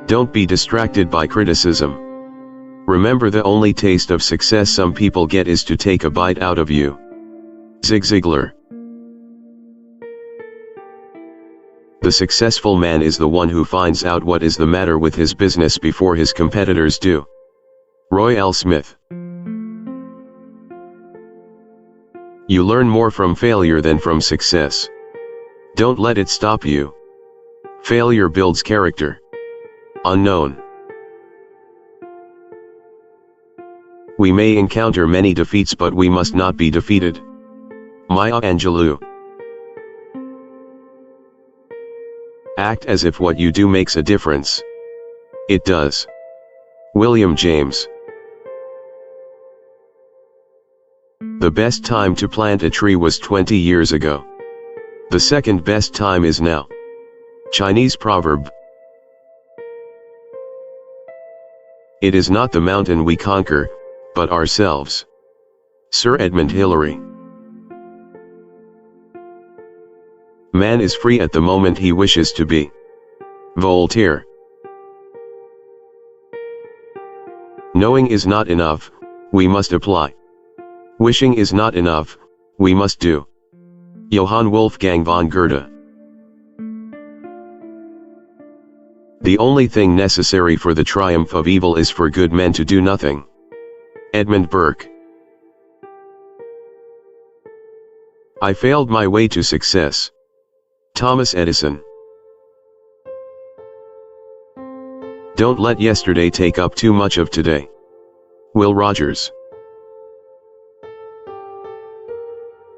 Don't be distracted by criticism. Remember, the only taste of success some people get is to take a bite out of you. Zig Ziglar. The successful man is the one who finds out what is the matter with his business before his competitors do. Roy L. Smith. You learn more from failure than from success. Don't let it stop you. Failure builds character. Unknown. We may encounter many defeats, but we must not be defeated. Maya Angelou. Act as if what you do makes a difference. It does. William James. The best time to plant a tree was 20 years ago. The second best time is now. Chinese proverb. It is not the mountain we conquer, but ourselves. Sir Edmund Hillary. Man is free at the moment he wishes to be. Voltaire. Knowing is not enough, we must apply. Wishing is not enough, we must do. Johann Wolfgang von Goethe. The only thing necessary for the triumph of evil is for good men to do nothing. Edmund Burke. I failed my way to success. Thomas Edison. Don't let yesterday take up too much of today. Will Rogers.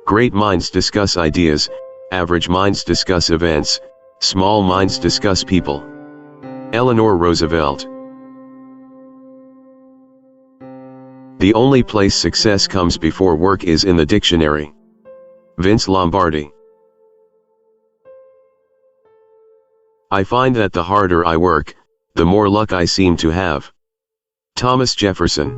Great minds discuss ideas, average minds discuss events, small minds discuss people. Eleanor Roosevelt. The only place success comes before work is in the dictionary. Vince Lombardi. I find that the harder I work, the more luck I seem to have. Thomas Jefferson.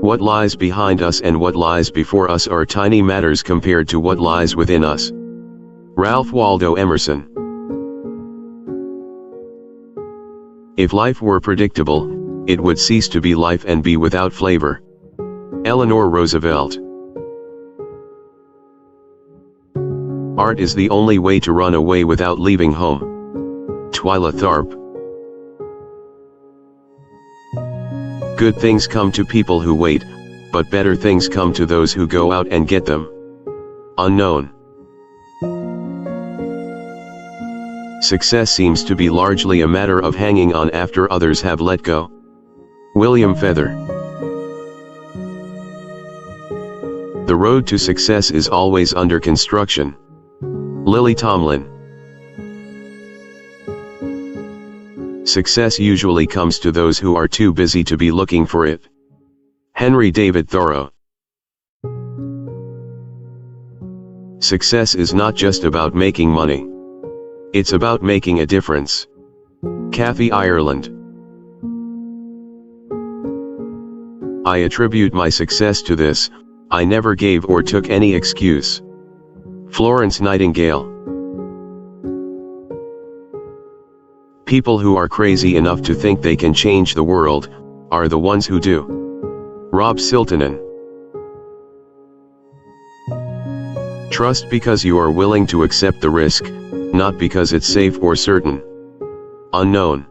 What lies behind us and what lies before us are tiny matters compared to what lies within us. Ralph Waldo Emerson. If life were predictable, it would cease to be life and be without flavor. Eleanor Roosevelt. Art is the only way to run away without leaving home. Twyla Tharp. Good things come to people who wait, but better things come to those who go out and get them. Unknown. Success seems to be largely a matter of hanging on after others have let go. William Feather. The road to success is always under construction. Lily Tomlin. Success usually comes to those who are too busy to be looking for it. Henry David Thoreau. Success is not just about making money. It's about making a difference. Kathy Ireland. I attribute my success to this: I never gave or took any excuse. Florence Nightingale. People who are crazy enough to think they can change the world are the ones who do. Rob Siltonen. Trust because you are willing to accept the risk, not because it's safe or certain. Unknown.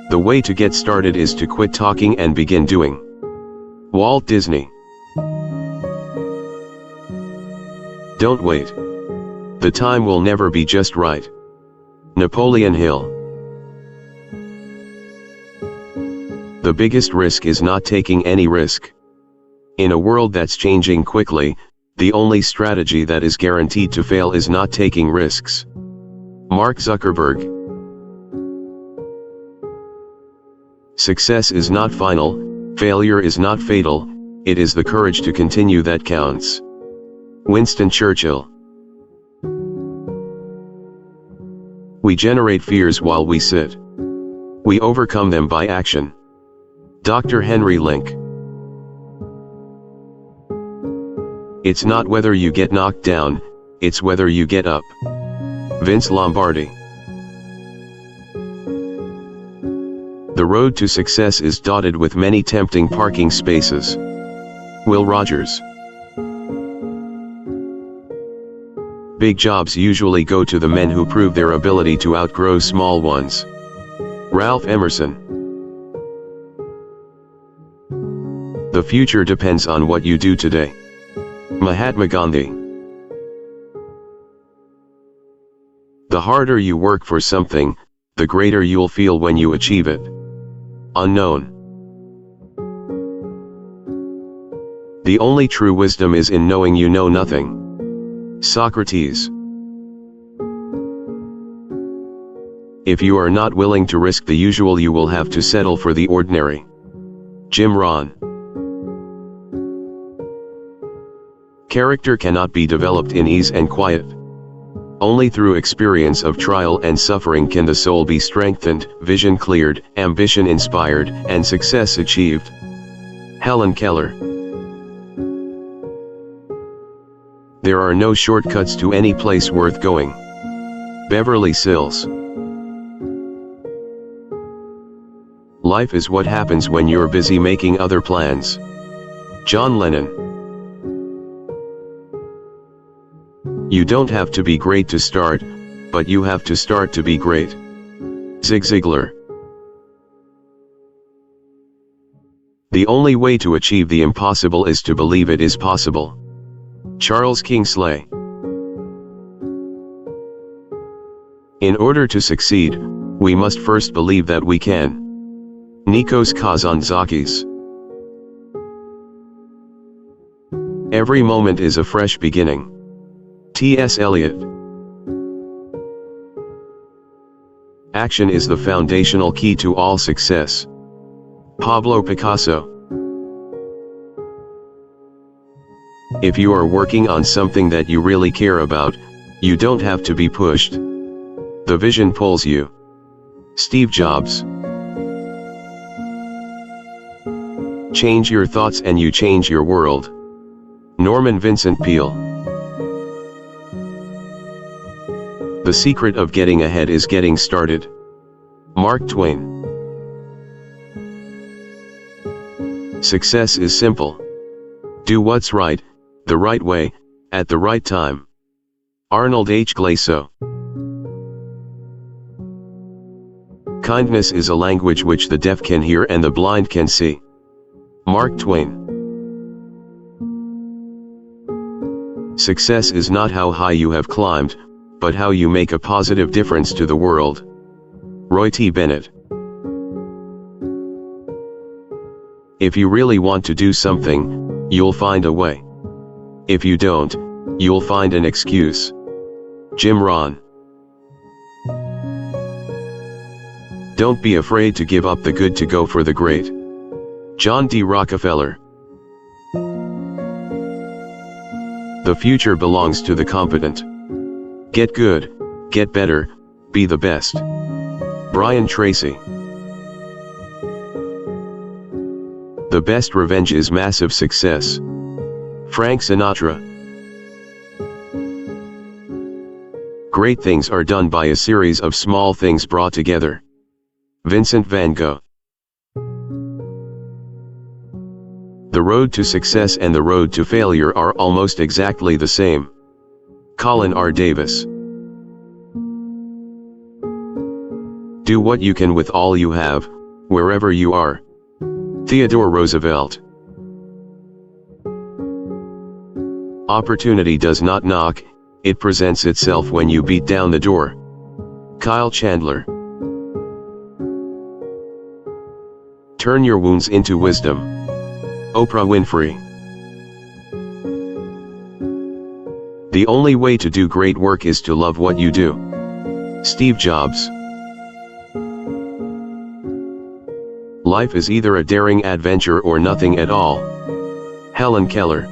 The way to get started is to quit talking and begin doing. Walt Disney. Don't wait. The time will never be just right. Napoleon Hill. The biggest risk is not taking any risk. In a world that's changing quickly, the only strategy that is guaranteed to fail is not taking risks. Mark Zuckerberg. Success is not final, failure is not fatal, it is the courage to continue that counts. Winston Churchill. We generate fears while we sit. We overcome them by action. Dr. Henry Link. It's not whether you get knocked down, it's whether you get up. Vince Lombardi. The road to success is dotted with many tempting parking spaces. Will Rogers. Big jobs usually go to the men who prove their ability to outgrow small ones. Ralph Emerson. The future depends on what you do today. Mahatma Gandhi. The harder you work for something, the greater you'll feel when you achieve it. Unknown. The only true wisdom is in knowing you know nothing. Socrates. If you are not willing to risk the usual, you will have to settle for the ordinary. Jim Rohn. Character cannot be developed in ease and quiet. Only through experience of trial and suffering can the soul be strengthened, vision cleared, ambition inspired, and success achieved. Helen Keller. There are no shortcuts to any place worth going. Beverly Sills. Life is what happens when you're busy making other plans. John Lennon. You don't have to be great to start, but you have to start to be great. Zig Ziglar. The only way to achieve the impossible is to believe it is possible. Charles Kingsley. In order to succeed, we must first believe that we can. Nikos Kazantzakis. Every moment is a fresh beginning. T.S. Eliot. Action is the foundational key to all success. Pablo Picasso. If you are working on something that you really care about, you don't have to be pushed. The vision pulls you. Steve Jobs. Change your thoughts and you change your world. Norman Vincent Peale. The secret of getting ahead is getting started. Mark Twain. Success is simple. Do what's right, the right way, at the right time. Arnold H. Glasow. Kindness is a language which the deaf can hear and the blind can see. Mark Twain. Success is not how high you have climbed, but how you make a positive difference to the world. Roy T. Bennett. If you really want to do something, you'll find a way. If you don't, you'll find an excuse. Jim Rohn. Don't be afraid to give up the good to go for the great. John D. Rockefeller. The future belongs to the competent. Get good, get better, be the best. Brian Tracy. The best revenge is massive success. Frank Sinatra. Great things are done by a series of small things brought together. Vincent van Gogh. The road to success and the road to failure are almost exactly the same. Colin R. Davis. Do what you can with all you have, wherever you are. Theodore Roosevelt. Opportunity does not knock, it presents itself when you beat down the door. Kyle Chandler. Turn your wounds into wisdom. Oprah Winfrey. The only way to do great work is to love what you do. Steve Jobs. Life is either a daring adventure or nothing at all. Helen Keller.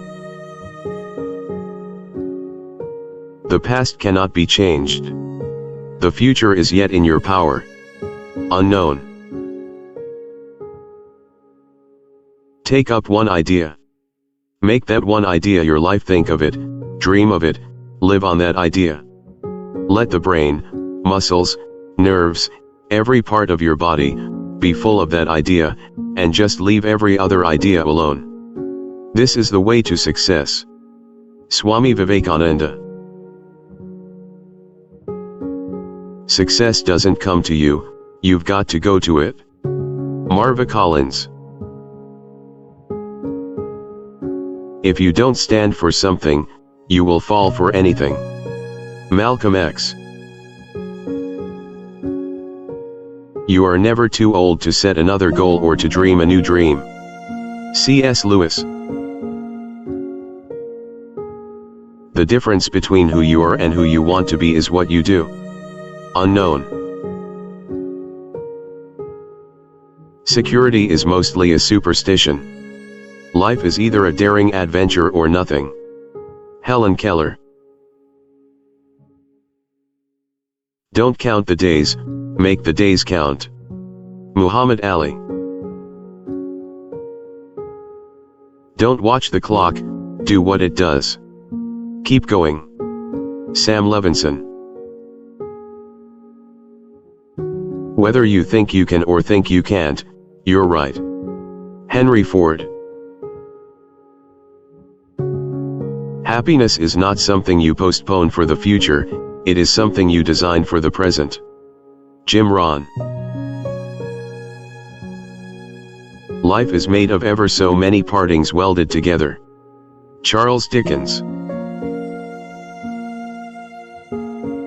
The past cannot be changed. The future is yet in your power. Unknown. Take up one idea. Make that one idea your life. Think of it, dream of it, Live on that idea. Let the brain, muscles, nerves, every part of your body, be full of that idea, and just leave every other idea alone. This is the way to success. Swami Vivekananda. Success doesn't come to you, you've got to go to it. Marva Collins. If you don't stand for something, you will fall for anything. Malcolm X. You are never too old to set another goal or to dream a new dream. C.S. Lewis. The difference between who you are and who you want to be is what you do. Unknown. Security is mostly a superstition. Life is either a daring adventure or nothing. Helen Keller. Don't count the days, make the days count. Muhammad Ali. Don't watch the clock, do what it does. Keep going. Sam Levinson. Whether you think you can or think you can't, you're right. Henry Ford. Happiness is not something you postpone for the future, it is something you design for the present. Jim Rohn. Life is made of ever so many partings welded together. Charles Dickens.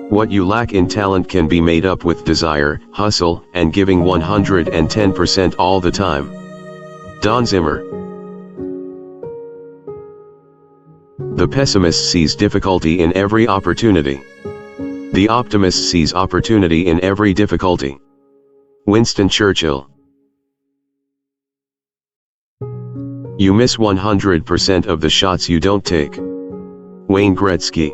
What you lack in talent can be made up with desire, hustle, and giving 110% all the time. Don Zimmer. The pessimist sees difficulty in every opportunity. The optimist sees opportunity in every difficulty. Winston Churchill. You miss 100% of the shots you don't take. Wayne Gretzky.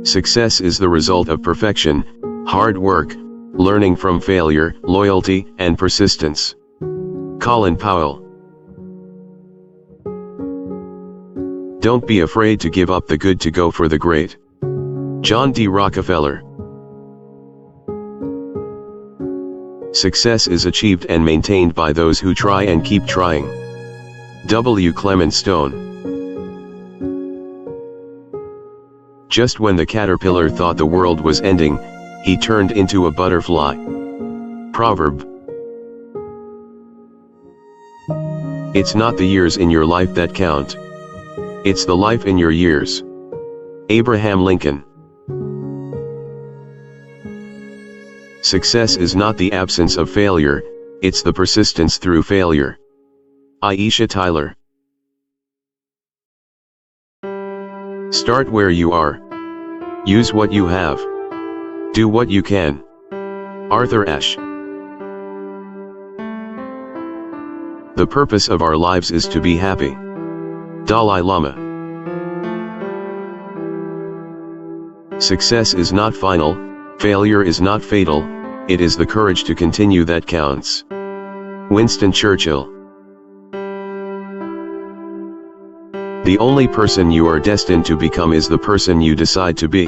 Success is the result of perfection, hard work, learning from failure, loyalty, and persistence. Colin Powell. Don't be afraid to give up the good to go for the great. John D. Rockefeller. Success is achieved and maintained by those who try and keep trying. W. Clement Stone. Just when the caterpillar thought the world was ending, he turned into a butterfly. Proverb. It's not the years in your life that count. It's the life in your years. Abraham Lincoln. Success is not the absence of failure, it's the persistence through failure. Aisha Tyler. Start where you are. Use what you have. Do what you can. Arthur Ashe. The purpose of our lives is to be happy. Dalai Lama. Success is not final, failure is not fatal, it is the courage to continue that counts. Winston Churchill. The only person you are destined to become is the person you decide to be.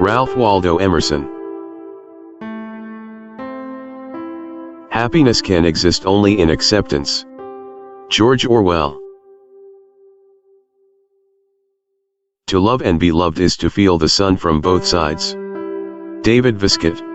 Ralph Waldo Emerson. Happiness can exist only in acceptance. George Orwell. To love and be loved is to feel the sun from both sides. David Viscott.